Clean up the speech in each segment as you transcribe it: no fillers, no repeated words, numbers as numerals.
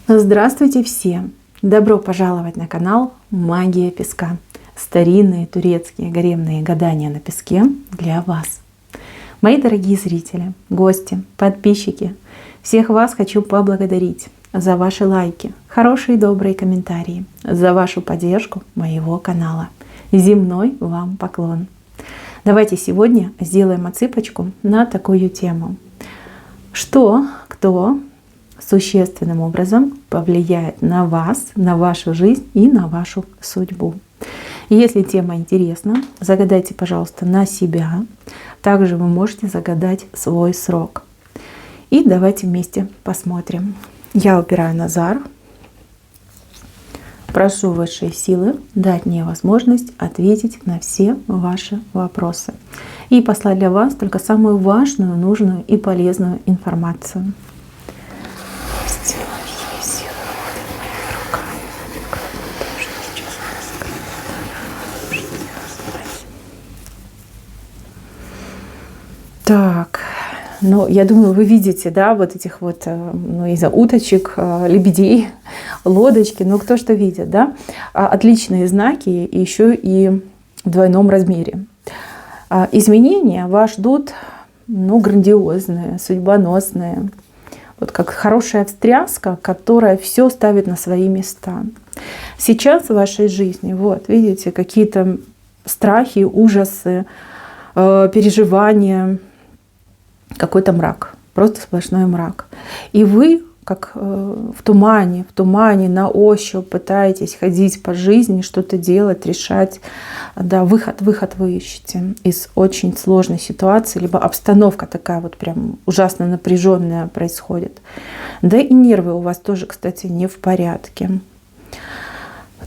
Здравствуйте все! Добро пожаловать на канал Магия Песка. Старинные турецкие гаремные гадания на песке для вас. Мои дорогие зрители, гости, подписчики, всех вас хочу поблагодарить за ваши лайки, хорошие и добрые комментарии, за вашу поддержку моего канала. Земной вам поклон! Давайте сегодня сделаем отсыпочку на такую тему. Что, кто существенным образом повлияет на вас, на вашу жизнь и на вашу судьбу. И если тема интересна, загадайте, пожалуйста, на себя. Также вы можете загадать свой срок. И давайте вместе посмотрим. Я упираю назар. Прошу высшие силы дать мне возможность ответить на все ваши вопросы. И послать для вас только самую важную, нужную и полезную информацию. Так, ну, я думаю, вы видите, да, вот этих вот, ну, из-за уточек, лебедей, лодочки, ну, кто что видит, да, отличные знаки, и еще и в двойном размере. Изменения вас ждут, ну, грандиозные, судьбоносные, вот как хорошая встряска, которая все ставит на свои места. Сейчас в вашей жизни, вот, видите, какие-то страхи, ужасы, переживания, какой-то мрак, просто сплошной мрак. И вы, как в тумане на ощупь пытаетесь ходить по жизни, что-то делать, решать. Да, выход вы ищете из очень сложной ситуации, либо обстановка такая вот прям ужасно напряженная происходит. Да и нервы у вас тоже, кстати, не в порядке.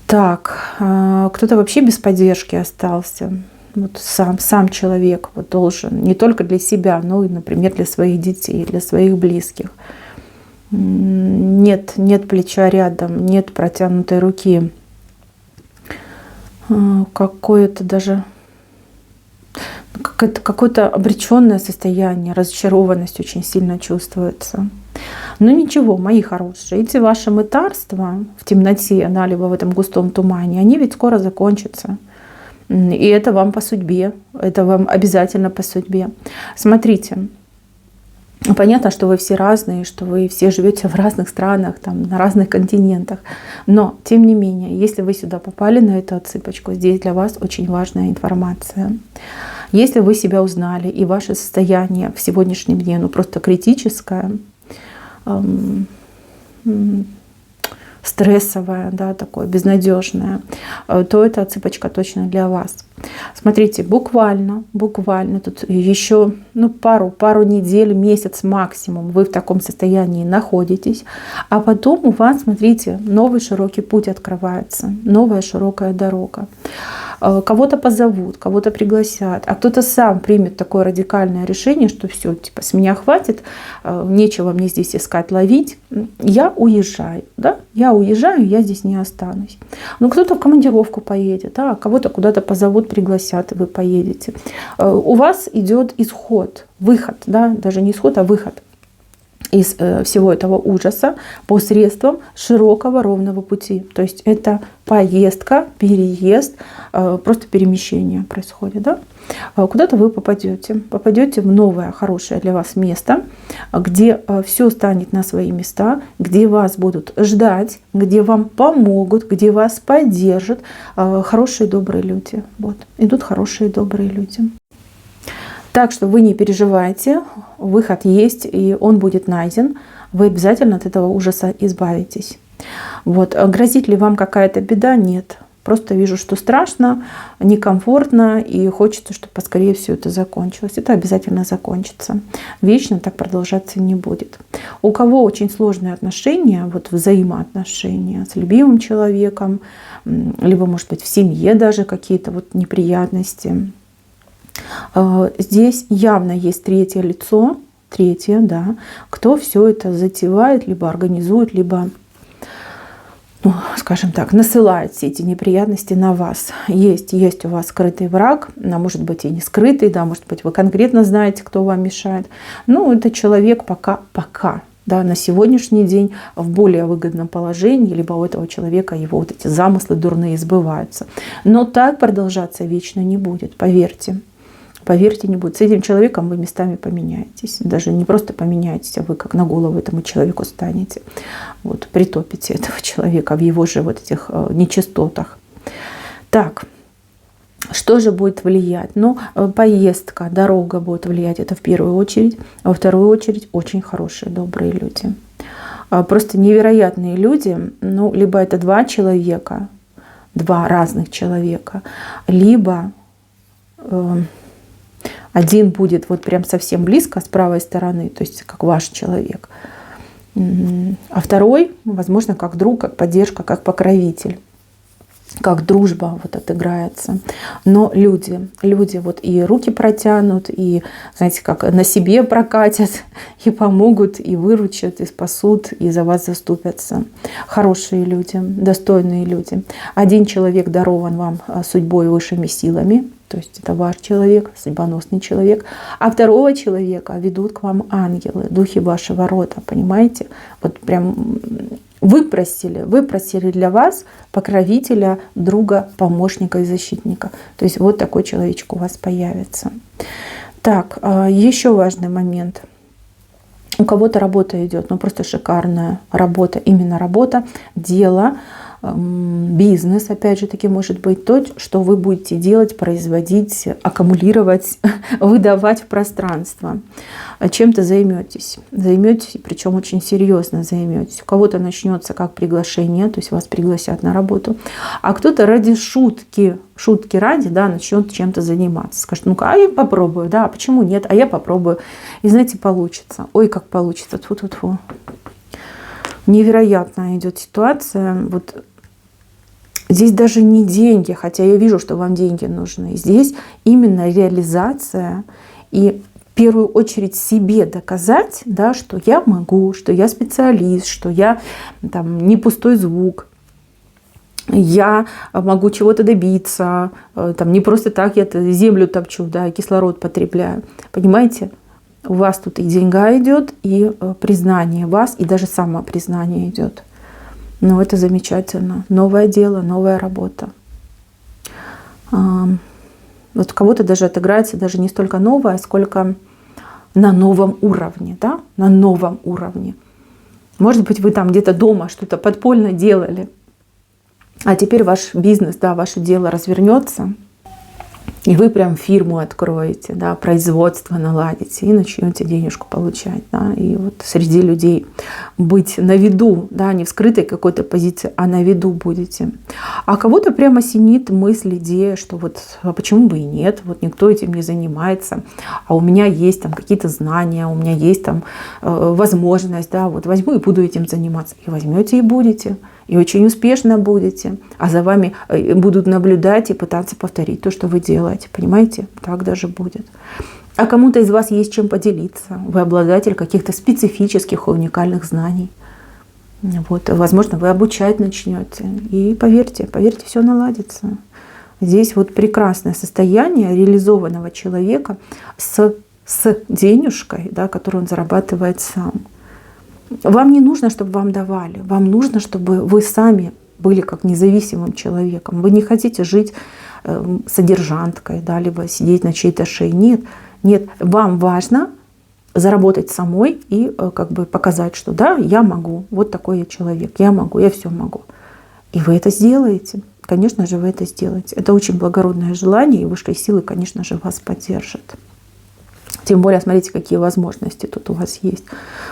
Так, кто-то вообще без поддержки остался. Вот сам человек вот должен не только для себя, но и, например, для своих детей, для своих близких. Нет плеча рядом, нет протянутой руки. Какое-то даже какое-то обреченное состояние, разочарованность очень сильно чувствуется. Но ничего, мои хорошие, эти ваши мытарства в темноте, да, либо в этом густом тумане, они ведь скоро закончатся. И это вам по судьбе, это вам обязательно по судьбе. Смотрите, понятно, что вы все разные, что вы все живете в разных странах, там, на разных континентах. Но, тем не менее, если вы сюда попали на эту отсыпочку, здесь для вас очень важная информация. Если вы себя узнали, и ваше состояние в сегодняшнем дне, ну, просто критическое, стрессовая, да, такое безнадежное, то эта отсыпочка точно для вас. Смотрите, буквально тут еще, ну, пару недель, месяц максимум вы в таком состоянии находитесь, а потом у вас, смотрите, новый широкий путь открывается, новая широкая дорога. Кого-то позовут, кого-то пригласят, а кто-то сам примет такое радикальное решение, что все, типа, с меня хватит, нечего мне здесь искать, ловить, я уезжаю, да, я здесь не останусь. Но кто-то в командировку поедет, а кого-то куда-то позовут, пригласят, и вы поедете. У вас идет исход, выход, да, даже не исход, а выход из всего этого ужаса посредством широкого ровного пути. То есть это поездка, переезд, просто перемещение происходит. Да? Куда-то вы попадете в новое, хорошее для вас место, где все станет на свои места, где вас будут ждать, где вам помогут, где вас поддержат хорошие, добрые люди. Вот. Идут хорошие, добрые люди. Так что вы не переживайте, выход есть, и он будет найден. Вы обязательно от этого ужаса избавитесь. Вот. Грозит ли вам какая-то беда? Нет. Просто вижу, что страшно, некомфортно, и хочется, чтобы поскорее все это закончилось. Это обязательно закончится. Вечно так продолжаться не будет. У кого очень сложные отношения, вот взаимоотношения с любимым человеком, либо, может быть, в семье даже какие-то вот неприятности, здесь явно есть третье лицо, да, кто все это затевает, либо организует, либо, ну, скажем так, насылает все эти неприятности на вас. Есть у вас скрытый враг, а может быть и не скрытый, да, может быть вы конкретно знаете, кто вам мешает. Ну, этот человек пока Да, на сегодняшний день в более выгодном положении, либо у этого человека его вот эти замыслы дурные сбываются. Но так продолжаться вечно не будет, поверьте. Поверьте, не будет. С этим человеком вы местами поменяетесь. Даже не просто поменяетесь, а вы как на голову этому человеку станете. Вот, притопите этого человека в его же вот этих нечистотах. Так, что же будет влиять? Ну, поездка, дорога будет влиять, это в первую очередь. А во вторую очередь очень хорошие, добрые люди. Просто невероятные люди. Ну, либо это два человека, два разных человека, либо один будет вот прям совсем близко с правой стороны, то есть как ваш человек. А второй, возможно, как друг, как поддержка, как покровитель, как дружба вот отыграется. Но люди вот и руки протянут, и, знаете, как на себе прокатят, и помогут, и выручат, и спасут, и за вас заступятся. Хорошие люди, достойные люди. Один человек дарован вам судьбой, высшими силами, то есть это ваш человек, судьбоносный человек. А второго человека ведут к вам ангелы, духи вашего рода, понимаете? Вот прям вы просили для вас покровителя, друга, помощника и защитника. То есть вот такой человечек у вас появится. Так, еще важный момент. У кого-то работа идет, ну просто шикарная работа, именно работа, дело, бизнес, опять же таки, может быть то, что вы будете делать, производить, аккумулировать, выдавать в пространство. Чем-то займетесь, причем очень серьезно займетесь. У кого-то начнется как приглашение, то есть вас пригласят на работу, а кто-то ради шутки ради, да, начнет чем-то заниматься. Скажет, ну-ка, а я попробую, да, почему нет, а я попробую. И знаете, получится. Ой, как получится, тьфу-тьфу-тьфу. Невероятная идет ситуация. Вот здесь даже не деньги, хотя я вижу, что вам деньги нужны. Здесь именно реализация и в первую очередь себе доказать, да, что я могу, что я специалист, что я там, не пустой звук. Я могу чего-то добиться, там, не просто так я землю топчу, да, кислород потребляю. Понимаете? У вас тут и деньга идет, и признание вас, и даже самопризнание идет. Но это замечательно. Новое дело, новая работа. Вот у кого-то даже отыграется даже не столько новое, сколько на новом уровне. Да? На новом уровне. Может быть, вы там где-то дома что-то подпольно делали, а теперь ваш бизнес, да, ваше дело развернется, и вы прям фирму откроете, да, производство наладите и начнете денежку получать. Да, и вот среди людей быть на виду, да, не в скрытой какой-то позиции, а на виду будете. А кого-то прямо осенит мысль, идея, что вот а почему бы и нет, вот никто этим не занимается, а у меня есть там какие-то знания, у меня есть там возможность, да, вот возьму и буду этим заниматься. И возьмете и будете. И очень успешно будете, а за вами будут наблюдать и пытаться повторить то, что вы делаете. Понимаете? Так даже будет. А кому-то из вас есть чем поделиться. Вы обладатель каких-то специфических и уникальных знаний. Вот. Возможно, вы обучать начнете. И поверьте, все наладится. Здесь вот прекрасное состояние реализованного человека с денежкой, да, которую он зарабатывает сам. Вам не нужно, чтобы вам давали. Вам нужно, чтобы вы сами были как независимым человеком. Вы не хотите жить содержанткой, да, либо сидеть на чьей-то шее. Нет, нет. Вам важно заработать самой и как бы показать, что да, я могу. Вот такой я человек. Я могу, я все могу. И вы это сделаете. Конечно же, вы это сделаете. Это очень благородное желание, и высшие силы, конечно же, вас поддержат. Тем более, смотрите, какие возможности тут у вас есть.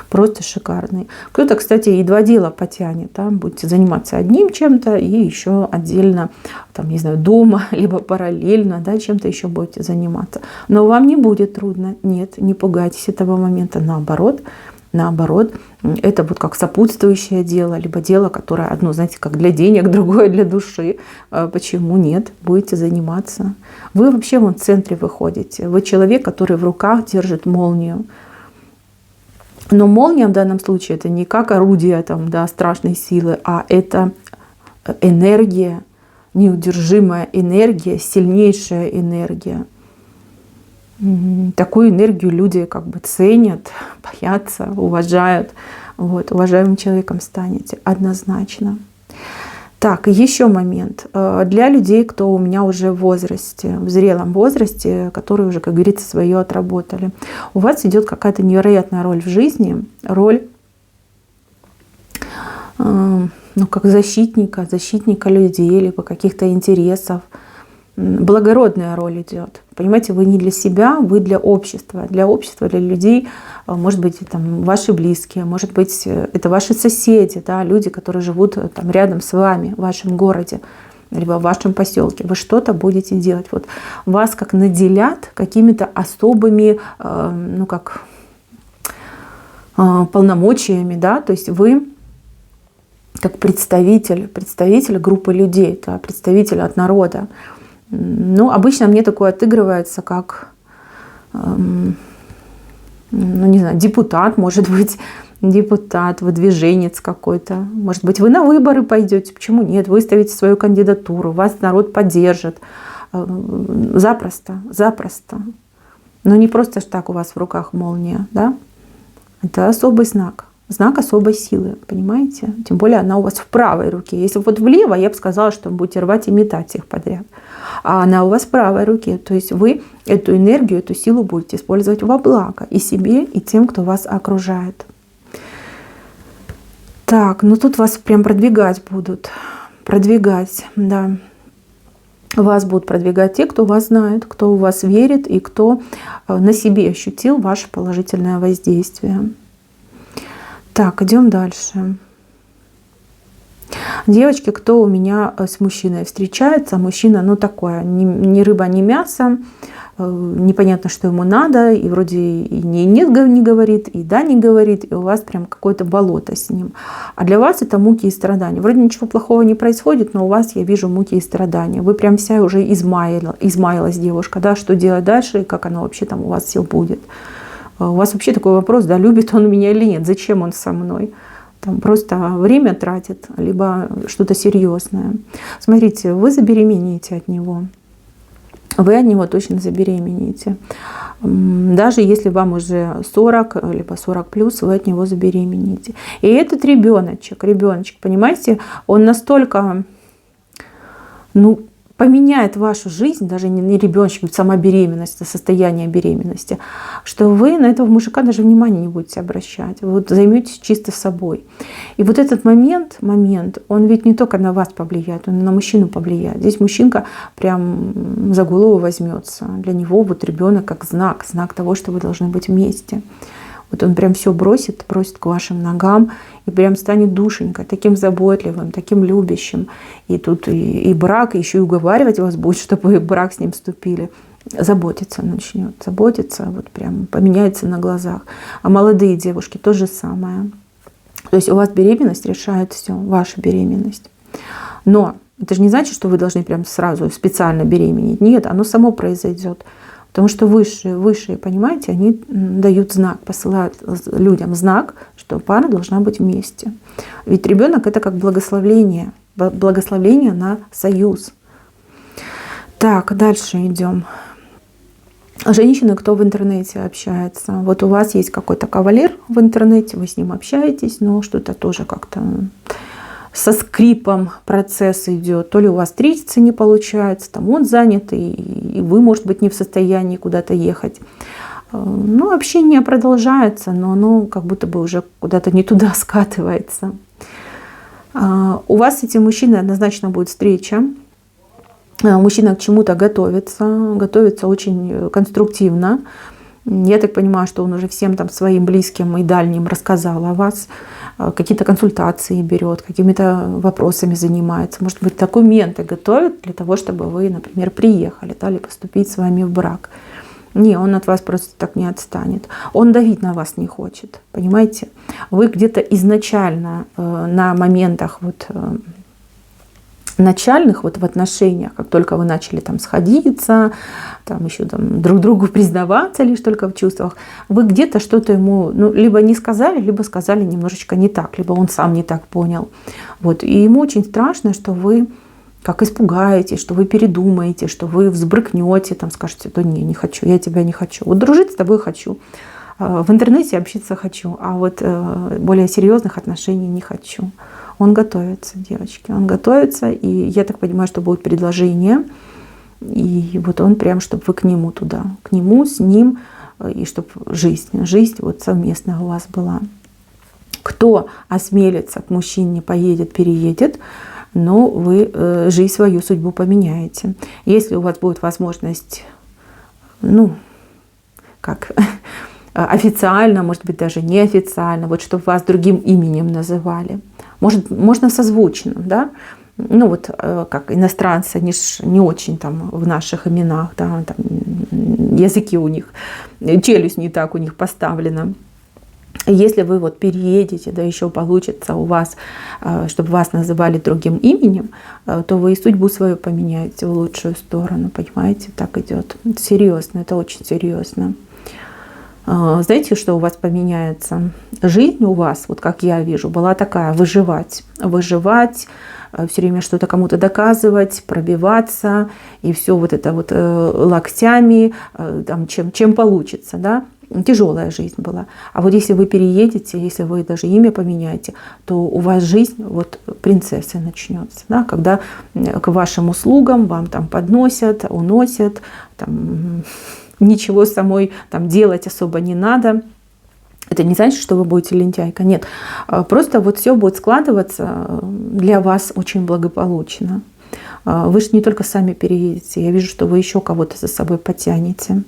Просто шикарные. Кто-то, кстати, и два дела потянет. Да? Будете заниматься одним чем-то и еще отдельно, там, не знаю, дома, либо параллельно, да, чем-то еще будете заниматься. Но вам не будет трудно. Нет, не пугайтесь этого момента. Наоборот, это вот как сопутствующее дело, либо дело, которое одно, знаете, как для денег, другое для души. Почему нет? Будете заниматься. Вы вообще вон в центре выходите. Вы человек, который в руках держит молнию. Но молния в данном случае это не как орудие там, да, страшной силы, а это энергия, неудержимая энергия, сильнейшая энергия. Такую энергию люди как бы ценят, боятся, уважают. Вот, уважаемым человеком станете, однозначно. Так, еще момент. Для людей, кто у меня уже в возрасте, в зрелом возрасте, которые уже, как говорится, свое отработали. У вас идет какая-то невероятная роль в жизни, роль, ну, как защитника людей, либо каких-то интересов. Благородная роль идет. Понимаете, вы не для себя, вы для общества. Для общества, для людей, может быть, там, ваши близкие, может быть, это ваши соседи, да, люди, которые живут там, рядом с вами, в вашем городе, либо в вашем поселке. Вы что-то будете делать. Вот вас как наделят какими-то особыми, ну, как полномочиями, да, то есть вы как представитель группы людей, да, представитель от народа. Ну, обычно мне такое отыгрывается как, ну, не знаю, депутат, может быть, депутат, выдвиженец какой-то. Может быть, вы на выборы пойдете, почему нет? Выставите свою кандидатуру, вас народ поддержит. Запросто, запросто. Но не просто ж так у вас в руках молния, да? Это особый знак. Знак особой силы, понимаете? Тем более она у вас в правой руке. Если вот влево, я бы сказала, что вы будете рвать и метать их подряд. А она у вас в правой руке. То есть вы эту энергию, эту силу будете использовать во благо и себе, и тем, кто вас окружает. Так, ну тут вас прям продвигать будут. Продвигать, да. Вас будут продвигать те, кто вас знает, кто в вас верит и кто на себе ощутил ваше положительное воздействие. Так, идем дальше. Девочки, кто у меня с мужчиной встречается, мужчина, ну такое, ни рыба, ни мясо, непонятно, что ему надо, и вроде и нет не говорит, и да не говорит, и у вас прям какое-то болото с ним. А для вас это муки и страдания. Вроде ничего плохого не происходит, но у вас, я вижу, муки и страдания. Вы прям вся уже измаялась девушка, да, что делать дальше, и как оно вообще там у вас все будет. У вас вообще такой вопрос, да, любит он меня или нет, зачем он со мной? Там просто время тратит, либо что-то серьезное. Смотрите, вы забеременеете от него. Вы от него точно забеременеете. Даже если вам уже 40, либо 40 плюс, вы от него забеременеете. И этот ребеночек, понимаете, он настолько, ну, поменяет вашу жизнь, даже не ребеночек, сама беременность, это состояние беременности, что вы на этого мужика даже внимания не будете обращать. Вы вот займетесь чисто собой. И вот этот момент, он ведь не только на вас повлияет, он и на мужчину повлияет. Здесь мужчинка прям за голову возьмется. Для него вот ребенок как знак того, что вы должны быть вместе. Вот он прям все бросит к вашим ногам и прям станет душенькой, таким заботливым, таким любящим. И тут и брак, еще и уговаривать вас будет, чтобы вы в брак с ним вступили. Заботиться начнет, вот прям поменяется на глазах. А молодые девушки то же самое. То есть у вас беременность решает все, ваша беременность. Но это же не значит, что вы должны прям сразу специально беременеть. Нет, оно само произойдет. Потому что высшие, понимаете, они дают знак, посылают людям знак, что пара должна быть вместе. Ведь ребенок это как благословение на союз. Так, дальше идем. Женщины, кто в интернете общается. Вот у вас есть какой-то кавалер в интернете, вы с ним общаетесь, но что-то тоже как-то со скрипом процесс идет. То ли у вас встретиться не получается, там он занят, и вы, может быть, не в состоянии куда-то ехать. Ну, общение продолжается, но оно как будто бы уже куда-то не туда скатывается. У вас с этим мужчиной однозначно будет встреча. Мужчина к чему-то готовится очень конструктивно. Я так понимаю, что он уже всем там своим близким и дальним рассказал о вас, какие-то консультации берет, какими-то вопросами занимается. Может быть, документы готовит для того, чтобы вы, например, приехали, да, или поступить с вами в брак. Не, он от вас просто так не отстанет. Он давить на вас не хочет, понимаете? Вы где-то изначально на моментах вот начальных вот в отношениях, как только вы начали там сходиться, там еще там друг другу признаваться лишь только в чувствах, вы где-то что-то ему, ну, либо не сказали, либо сказали немножечко не так, либо он сам не так понял. Вот. И ему очень страшно, что вы как испугаетесь, что вы передумаете, что вы взбрыкнете, там скажете, да не хочу, я тебя не хочу. Вот дружить с тобой хочу, В интернете общаться хочу, а вот более серьезных отношений не хочу. Он готовится, девочки, он готовится, и я так понимаю, что будет предложение, и вот он прям, чтобы вы к нему туда, к нему, с ним, и чтобы жизнь вот совместная у вас была. Кто осмелится к мужчине, поедет, переедет, но вы жизнь, свою судьбу поменяете. Если у вас будет возможность, ну, как официально, может быть, даже неофициально, вот чтобы вас другим именем называли. Можно созвучным, да? Ну вот как иностранцы, они ж не очень там в наших именах, да, там, языки у них, челюсть не так у них поставлена. Если вы вот переедете, да еще получится у вас, чтобы вас называли другим именем, то вы и судьбу свою поменяете в лучшую сторону, понимаете, так идет. Это серьезно, это очень серьезно. Знаете, что у вас поменяется? Жизнь у вас, вот как я вижу, была такая: выживать, все время что-то кому-то доказывать, пробиваться, и все вот это вот локтями, там, чем получится, да? Тяжелая жизнь была. А вот если вы переедете, если вы даже имя поменяете, то у вас жизнь вот принцессы начнется, да? Когда к вашим услугам вам там подносят, уносят, там, ничего самой там делать особо не надо. Это не значит, что вы будете лентяйка. Нет, просто вот все будет складываться для вас очень благополучно. Вы же не только сами переедете, я вижу, что вы еще кого-то за собой потянете.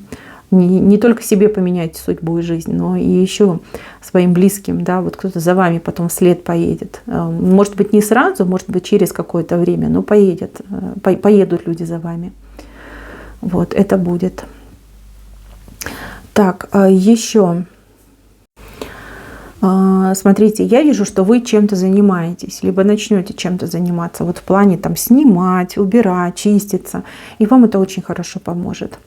Не только себе поменяете судьбу и жизнь, но и еще своим близким, да, вот кто-то за вами потом вслед поедет. Может быть, не сразу, может быть, через какое-то время, но поедут люди за вами. Вот, это будет. Так, еще. Смотрите, я вижу, что вы чем-то занимаетесь, либо начнете чем-то заниматься, вот в плане там снимать, убирать, чиститься, и вам это очень хорошо поможет.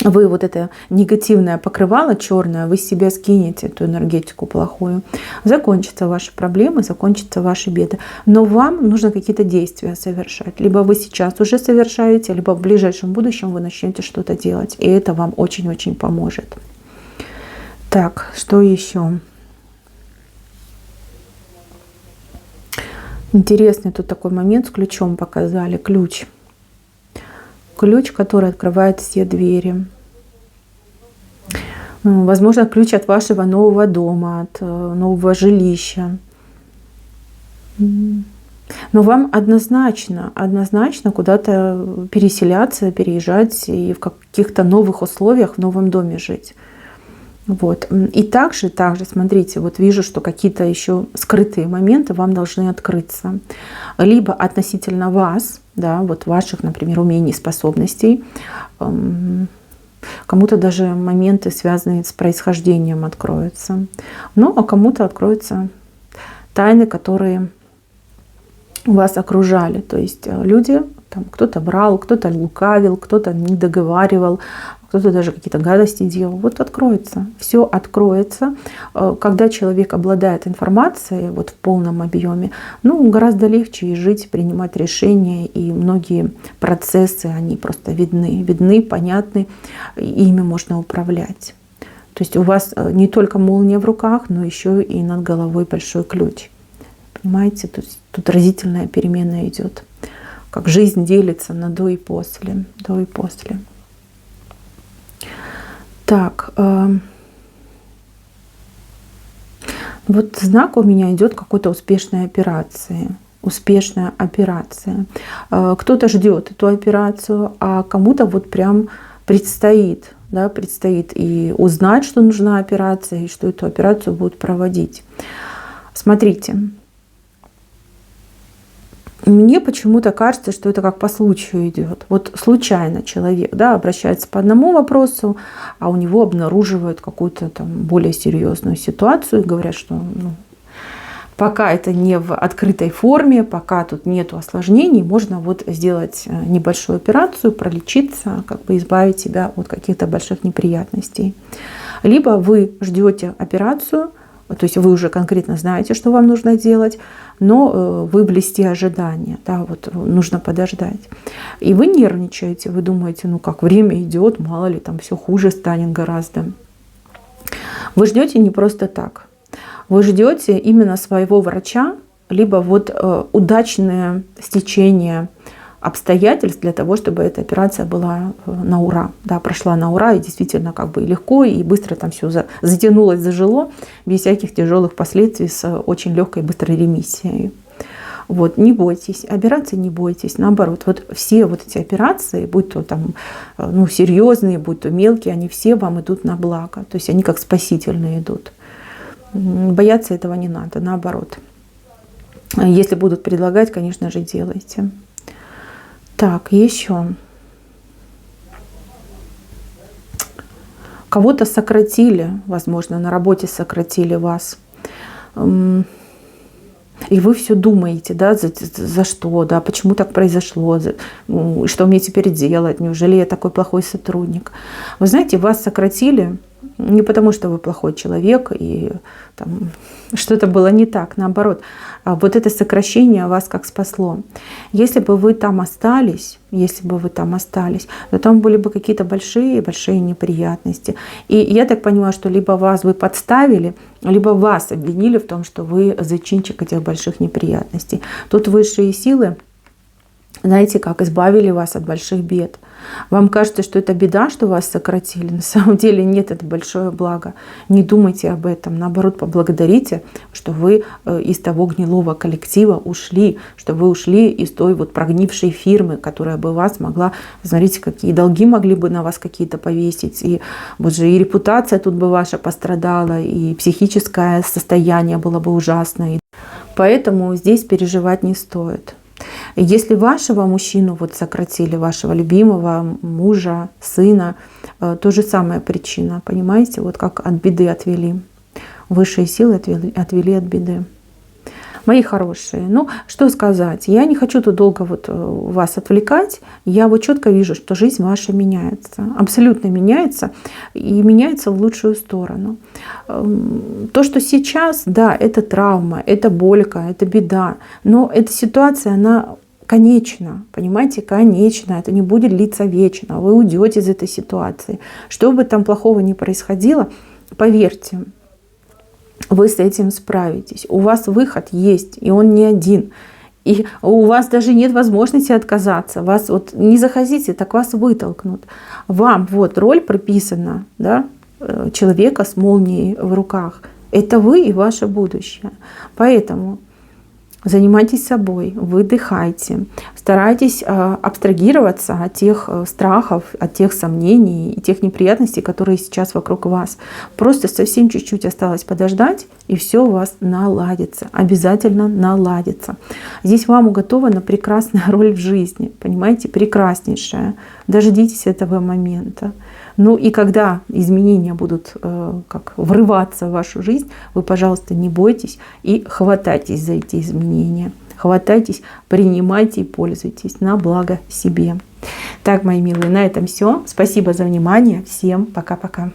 Вы вот это негативное покрывало черное, вы с себя скинете эту энергетику плохую. Закончатся ваши проблемы, закончатся ваши беды. Но вам нужно какие-то действия совершать. Либо вы сейчас уже совершаете, либо в ближайшем будущем вы начнете что-то делать. И это вам очень-очень поможет. Так, что еще? Интересный тут такой момент с ключом показали. Ключ. Ключ, который открывает все двери. Возможно, ключ от вашего нового дома, от нового жилища. Но вам однозначно куда-то переселяться, переезжать и в каких-то новых условиях в новом доме жить. Вот. И также, смотрите, вот вижу, что какие-то еще скрытые моменты вам должны открыться. Либо относительно вас, да, вот ваших, например, умений, способностей. Кому-то даже моменты, связанные с происхождением, откроются. Ну, а кому-то откроются тайны, которые вас окружали. То есть люди, там, кто-то брал, кто-то лукавил, кто-то не договаривал, кто-то даже какие-то гадости делал. Вот откроется, все откроется. Когда человек обладает информацией вот в полном объеме, ну, гораздо легче и жить, принимать решения, и многие процессы, они просто видны, понятны, и ими можно управлять. То есть у вас не только молния в руках, но еще и над головой большой ключ. Понимаете, тут разительная перемена идет. Как жизнь делится на до и после. До и после. Так, вот знак у меня идет какой-то успешной операции. Успешная операция. Кто-то ждет эту операцию, а кому-то вот прям предстоит, да, предстоит и узнать, что нужна операция, и что эту операцию будут проводить. Смотрите. Мне почему-то кажется, что это как по случаю идет. Вот случайно человек, да, обращается по одному вопросу, а у него обнаруживают какую-то там более серьезную ситуацию и говорят, что пока это не в открытой форме, пока тут нету осложнений, можно вот сделать небольшую операцию, пролечиться, как бы избавить себя от каких-то больших неприятностей. Либо вы ждете операцию, то есть вы уже конкретно знаете, что вам нужно делать, но вы в листе ожидания, да, вот нужно подождать. И вы нервничаете, вы думаете, ну как, время идет, мало ли, там все хуже станет гораздо. Вы ждете не просто так. Вы ждете именно своего врача, либо вот удачное стечение обстоятельств для того, чтобы эта операция была на ура, да, прошла на ура и действительно как бы легко и быстро там все затянулось, зажило, без всяких тяжелых последствий, с очень легкой быстрой ремиссией. Вот, не бойтесь, операции не бойтесь, наоборот, вот все вот эти операции, будь то там, ну, серьезные, будь то мелкие, они все вам идут на благо, то есть они как спасительные идут. Бояться этого не надо, наоборот. Если будут предлагать, конечно же, делайте. Так, еще. Кого-то сократили, возможно, на работе сократили вас. И вы все думаете, да, за что, да, почему так произошло, что мне теперь делать, неужели я такой плохой сотрудник. Вы знаете, вас сократили не потому, что вы плохой человек и там что-то было не так, наоборот. А вот это сокращение вас как спасло. Если бы вы там остались, то там были бы какие-то большие неприятности. И я так понимаю, что либо вас вы подставили, либо вас обвинили в том, что вы зачинщик этих больших неприятностей. Тут высшие силы, знаете, как избавили вас от больших бед. Вам кажется, что это беда, что вас сократили. На самом деле нет, это большое благо. Не думайте об этом. Наоборот, поблагодарите, что вы из того гнилого коллектива ушли, что вы ушли из той вот прогнившей фирмы, которая бы вас могла, смотрите, какие долги могли бы на вас какие-то повесить. И вот же и репутация тут бы ваша пострадала, и психическое состояние было бы ужасное. Поэтому здесь переживать не стоит. Если вашего мужчину вот сократили, вашего любимого мужа, сына, то же самая причина, понимаете, вот как от беды отвели. Высшие силы отвели от беды. Мои хорошие, ну что сказать, я не хочу тут долго вот вас отвлекать, я вот четко вижу, что жизнь ваша меняется, абсолютно меняется и меняется в лучшую сторону. То, что сейчас, да, это травма, это болька, это беда, но эта ситуация, она конечна, понимаете, конечна, это не будет длиться вечно, вы уйдете из этой ситуации. Что бы там плохого ни происходило, поверьте, вы с этим справитесь. У вас выход есть, и он не один. И у вас даже нет возможности отказаться. Вас вот не захотите, так вас вытолкнут. Вам вот роль прописана, да, человека с молнией в руках. Это вы и ваше будущее. Поэтому занимайтесь собой, выдыхайте, старайтесь абстрагироваться от тех страхов, от тех сомнений и тех неприятностей, которые сейчас вокруг вас. Просто совсем чуть-чуть осталось подождать, и все у вас наладится, обязательно наладится. Здесь вам уготована прекрасная роль в жизни, понимаете, прекраснейшая. Дождитесь этого момента. Ну и когда изменения будут как врываться в вашу жизнь, вы, пожалуйста, не бойтесь и хватайтесь за эти изменения. Хватайтесь, принимайте и пользуйтесь на благо себе. Так, мои милые, на этом все. Спасибо за внимание. Всем пока-пока.